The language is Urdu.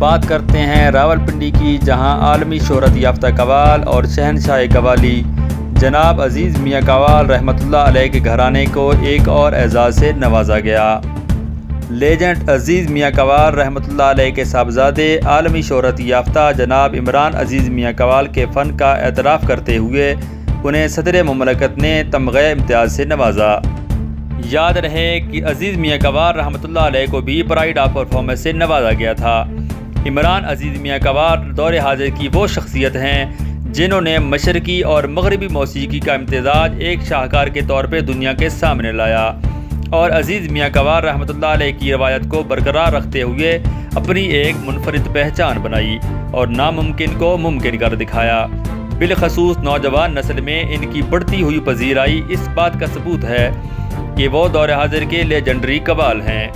بات کرتے ہیں راولپنڈی کی، جہاں عالمی شہرت یافتہ قوال اور شہنشاہ قوالی جناب عزیز میاں قوال رحمۃ اللہ علیہ کے گھرانے کو ایک اور اعزاز سے نوازا گیا۔ لیجنڈ عزیز میاں قوال رحمۃ اللہ علیہ کے صاحبزادے عالمی شہرت یافتہ جناب عمران عزیز میاں قوال کے فن کا اعتراف کرتے ہوئے انہیں صدر مملکت نے تمغہ امتیاز سے نوازا۔ یاد رہے کہ عزیز میاں قوال رحمۃ اللہ علیہ کو بھی پرائڈ آف پرفارمنس سے نوازا گیا تھا۔ عمران عزیز میاں قوال دور حاضر کی وہ شخصیت ہیں جنہوں نے مشرقی اور مغربی موسیقی کا امتزاج ایک شاہکار کے طور پہ دنیا کے سامنے لایا، اور عزیز میاں قوال رحمۃ اللہ علیہ کی روایت کو برقرار رکھتے ہوئے اپنی ایک منفرد پہچان بنائی اور ناممکن کو ممکن کر دکھایا۔ بالخصوص نوجوان نسل میں ان کی بڑھتی ہوئی پذیرائی اس بات کا ثبوت ہے کہ وہ دور حاضر کے لیجنڈری قوال ہیں۔